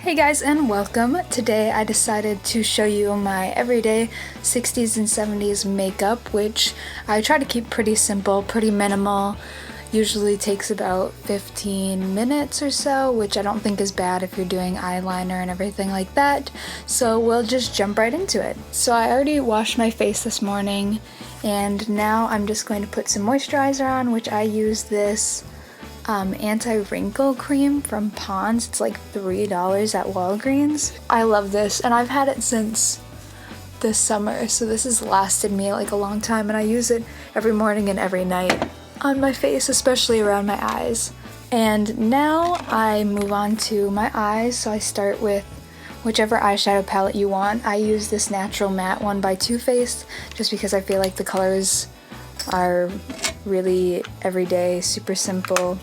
Hey guys, and welcome. Today I decided to show you my everyday 60s and 70s makeup, which I try to keep pretty simple, pretty minimal. Usually takes about 15 minutes or so, which I don't think is bad if you're doing eyeliner and everything like that. So we'll just jump right into it. So I already washed my face this morning, and now I'm just going to put some moisturizer on, which I use this anti-wrinkle cream from Pond's. It's like $3 at Walgreens. I love this, and I've had it since this summer, so this has lasted me like a long time, and I use it every morning and every night on my face, especially around my eyes. And now I move on to my eyes, so I start with whichever eyeshadow palette you want. I use this Natural Matte one by Too Faced just because I feel like the colors are really everyday, super simple,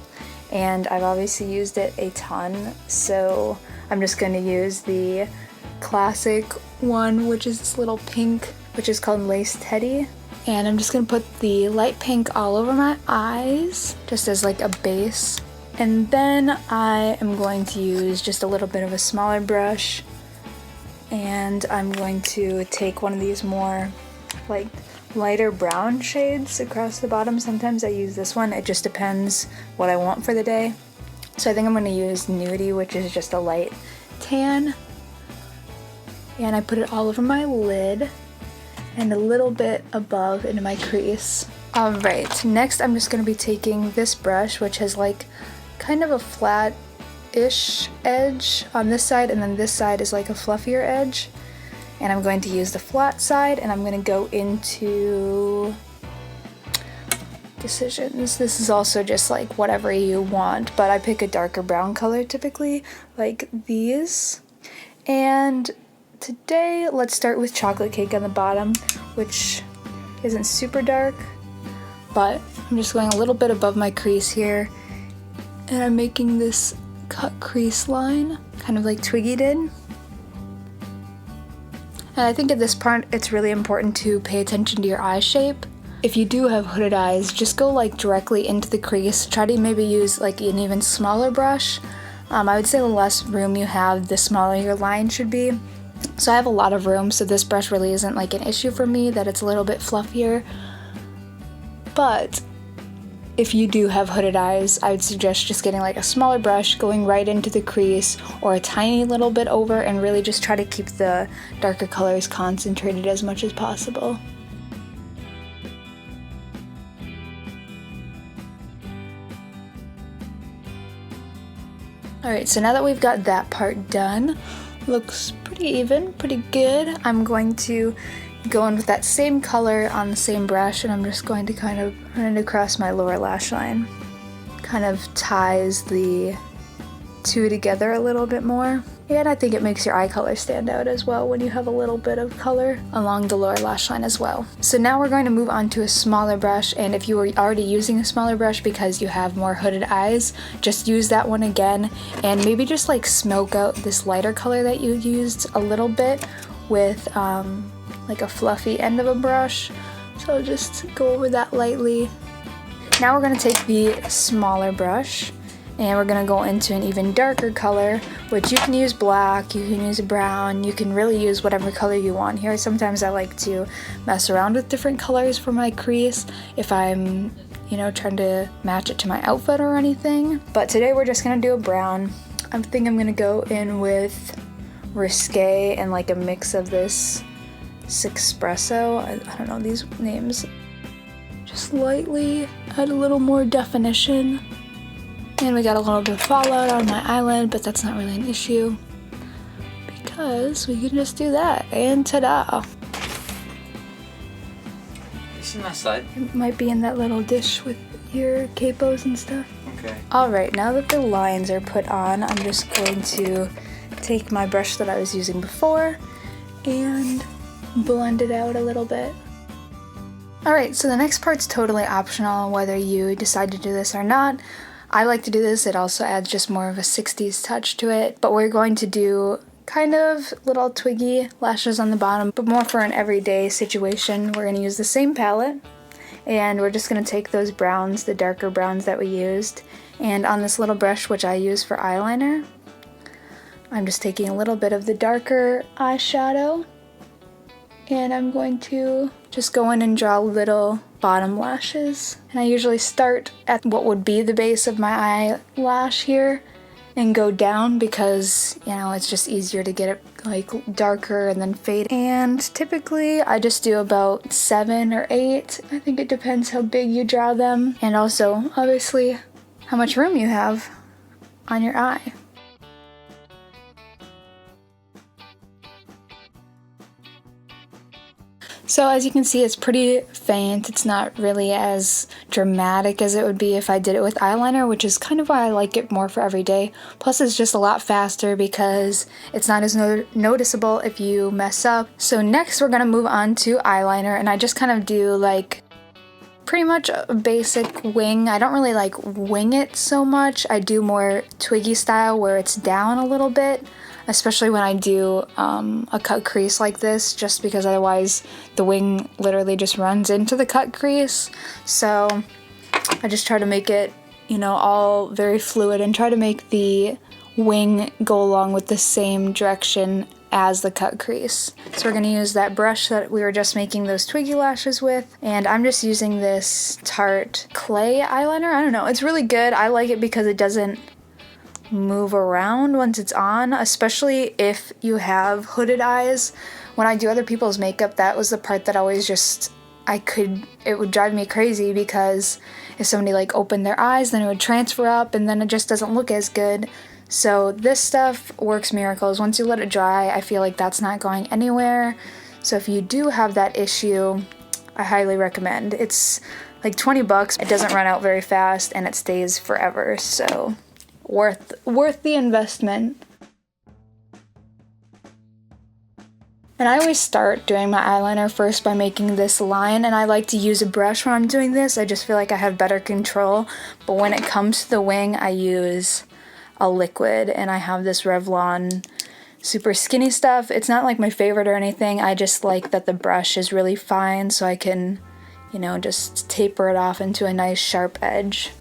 and I've obviously used it a ton, so I'm just going to use the classic one, which is this little pink, which is called Lace Teddy. And I'm just going to put the light pink all over my eyes, just as like a base. And then I am going to use just a little bit of a smaller brush, and I'm going to take one of these more like lighter brown shades across the bottom. Sometimes I use this one, it just depends what I want for the day. So I think I'm going to use Nudie, which is just a light tan. And I put it all over my lid and a little bit above into my crease. Alright, next I'm just going to be taking this brush, which has like kind of a flat-ish edge on this side, and then this side is like a fluffier edge. And I'm going to use the flat side, and I'm going to go into Decisions. This is also just like whatever you want, but I pick a darker brown color typically, like these. And today, let's start with Chocolate Cake on the bottom, which isn't super dark, but I'm just going a little bit above my crease here, and I'm making this cut crease line, kind of like Twiggy did. And I think at this part, it's really important to pay attention to your eye shape. If you do have hooded eyes, just go like directly into the crease. Try to maybe use like an even smaller brush. I would say the less room you have, the smaller your line should be. So I have a lot of room, so this brush really isn't like an issue for me, that it's a little bit fluffier. But if you do have hooded eyes, I would suggest just getting like a smaller brush, going right into the crease or a tiny little bit over, and really just try to keep the darker colors concentrated as much as possible. Alright, so now that we've got that part done, looks pretty even, pretty good. I'm going to go in with that same color on the same brush, and I'm just going to kind of run it across my lower lash line. Kind of ties the two together a little bit more. And I think it makes your eye color stand out as well when you have a little bit of color along the lower lash line as well. So now we're going to move on to a smaller brush, and if you were already using a smaller brush because you have more hooded eyes, just use that one again, and maybe just like smoke out this lighter color that you used a little bit with like a fluffy end of a brush. So just go over that lightly. Now we're going to take the smaller brush, and we're going to go into an even darker color, which you can use black, you can use brown, you can really use whatever color you want here. Sometimes I like to mess around with different colors for my crease if I'm, trying to match it to my outfit or anything. But today we're just going to do a brown. I think I'm going to go in with Risque and like a mix of this Sixpresso. I don't know these names. Just lightly add a little more definition. And we got a little bit of fallout on my eyelid, but that's not really an issue because we can just do that, and ta-da! This is my side. It might be in that little dish with your capos and stuff. Okay. Alright, now that the lines are put on, I'm just going to take my brush that I was using before and blend it out a little bit. Alright, so the next part's totally optional whether you decide to do this or not. I like to do this, it also adds just more of a 60s touch to it, but we're going to do kind of little twiggy lashes on the bottom, but more for an everyday situation. We're going to use the same palette, and we're just going to take those browns, the darker browns that we used, and on this little brush, which I use for eyeliner, I'm just taking a little bit of the darker eyeshadow, and I'm going to just go in and draw little bottom lashes. And I usually start at what would be the base of my eyelash here and go down because, you know, it's just easier to get it like darker and then fade. And typically I just do about 7 or 8. I think it depends how big you draw them, and also obviously how much room you have on your eye. So as you can see, it's pretty faint. It's not really as dramatic as it would be if I did it with eyeliner, which is kind of why I like it more for every day. Plus it's just a lot faster because it's not as noticeable if you mess up. So next we're gonna move on to eyeliner, and I just kind of do like pretty much a basic wing. I don't really like wing it so much. I do more Twiggy style where it's down a little bit, especially when I do a cut crease like this, just because otherwise the wing literally just runs into the cut crease. So I just try to make it, you know, all very fluid and try to make the wing go along with the same direction as the cut crease. So we're going to use that brush that we were just making those Twiggy lashes with, and I'm just using this Tarte clay eyeliner. I don't know, it's really good. I like it because it doesn't move around once it's on, especially if you have hooded eyes. When I do other people's makeup, that was the part that always just, it would drive me crazy, because if somebody like opened their eyes, then it would transfer up and then it just doesn't look as good. So this stuff works miracles. Once you let it dry, I feel like that's not going anywhere. So if you do have that issue, I highly recommend. It's like 20 bucks. It doesn't run out very fast and it stays forever. So worth the investment. And I always start doing my eyeliner first by making this line, and I like to use a brush when I'm doing this. I just feel like I have better control. But when it comes to the wing, I use a liquid, and I have this Revlon super skinny stuff. It's not like my favorite or anything. I just like that the brush is really fine, so I can, you know, just taper it off into a nice sharp edge.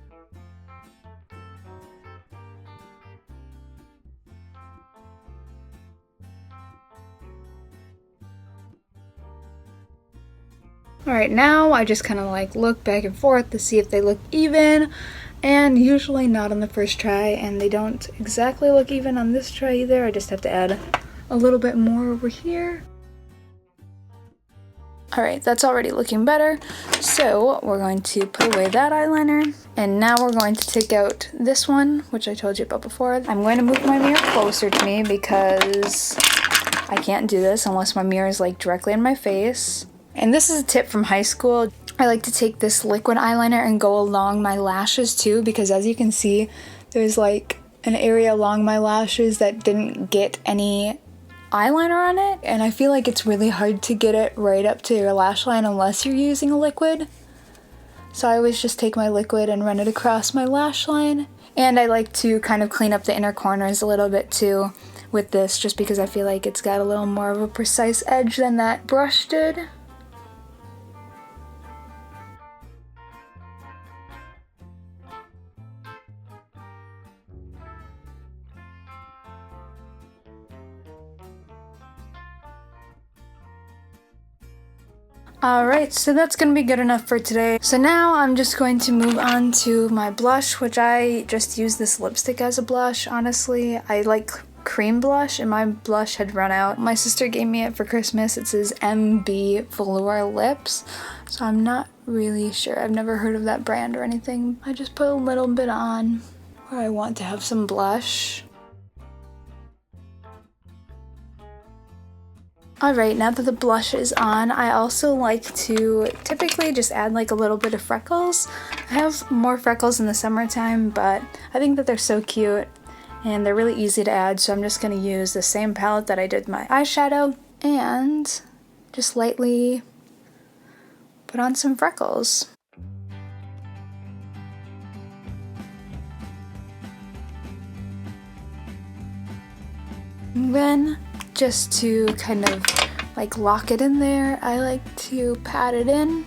Alright, now I just kind of like look back and forth to see if they look even, and usually not on the first try, and they don't exactly look even on this try either. I just have to add a little bit more over here. Alright, that's already looking better, so we're going to put away that eyeliner, and now we're going to take out this one, which I told you about before. I'm going to move my mirror closer to me because I can't do this unless my mirror is like directly in my face. And this is a tip from high school. I like to take this liquid eyeliner and go along my lashes too, because as you can see, there's like an area along my lashes that didn't get any eyeliner on it, and I feel like it's really hard to get it right up to your lash line unless you're using a liquid. So I always just take my liquid and run it across my lash line. And I like to kind of clean up the inner corners a little bit too with this, just because I feel like it's got a little more of a precise edge than that brush did. Alright, so that's going to be good enough for today. So now I'm just going to move on to my blush, which I just use this lipstick as a blush, honestly. I like cream blush, and my blush had run out. My sister gave me it for Christmas. It says MB Velour Lips, so I'm not really sure. I've never heard of that brand or anything. I just put a little bit on where I want to have some blush. Alright, now that the blush is on, I also like to typically just add like a little bit of freckles. I have more freckles in the summertime, but I think that they're so cute and they're really easy to add, so I'm just going to use the same palette that I did my eyeshadow and just lightly put on some freckles. And then, just to kind of like lock it in there, I like to pat it in.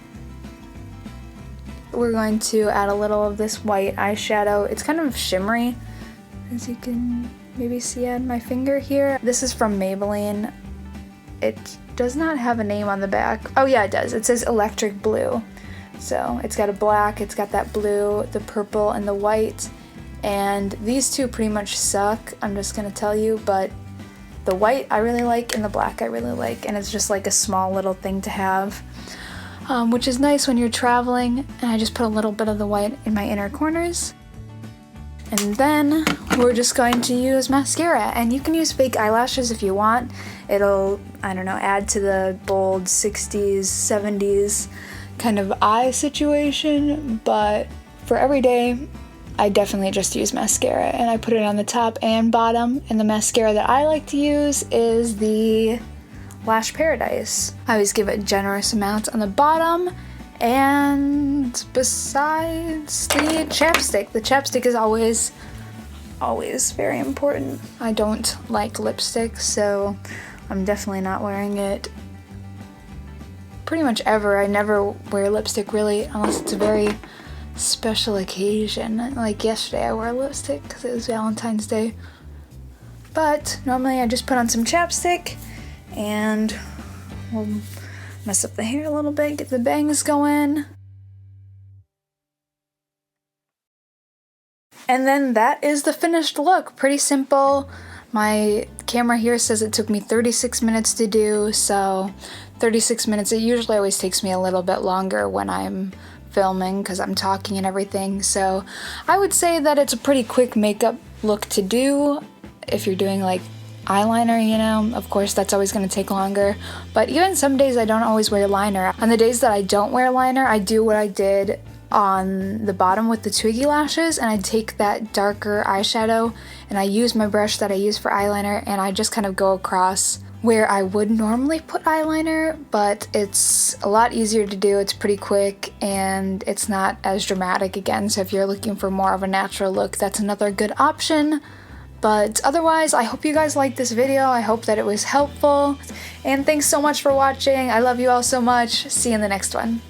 We're going to add a little of this white eyeshadow. It's kind of shimmery, as you can maybe see on my finger here. This is from Maybelline. It does not have a name on the back. Oh yeah, it does. It says Electric Blue. So it's got a black, it's got that blue, the purple, and the white. And these two pretty much suck, I'm just gonna tell you, but the white I really like and the black I really like, and it's just like a small little thing to have, which is nice when you're traveling. And I just put a little bit of the white in my inner corners. And then we're just going to use mascara, and you can use fake eyelashes if you want. It'll, I don't know, add to the bold 60s, 70s kind of eye situation, but for every day, I definitely just use mascara, and I put it on the top and bottom, and the mascara that I like to use is the Lash Paradise. I always give it generous amounts on the bottom, and besides the chapstick is always very important. I don't like lipstick, so I'm definitely not wearing it pretty much ever. I never wear lipstick really, unless it's a very special occasion. Like yesterday I wore lipstick because it was Valentine's Day. But normally I just put on some chapstick and we'll mess up the hair a little bit, get the bangs going. And then that is the finished look. Pretty simple. My camera here says it took me 36 minutes to do, so 36 minutes. It usually always takes me a little bit longer when I'm filming because I'm talking and everything, so I would say that it's a pretty quick makeup look to do. If you're doing like eyeliner, you know, of course that's always going to take longer, but even some days I don't always wear liner. On the days that I don't wear liner, I do what I did on the bottom with the Twiggy lashes, and I take that darker eyeshadow and I use my brush that I use for eyeliner, and I just kind of go across where I would normally put eyeliner, but it's a lot easier to do. It's pretty quick and it's not as dramatic again, so if you're looking for more of a natural look, that's another good option. But otherwise, I hope you guys liked this video. I hope that it was helpful, and thanks so much for watching. I love you all so much. See you in the next one.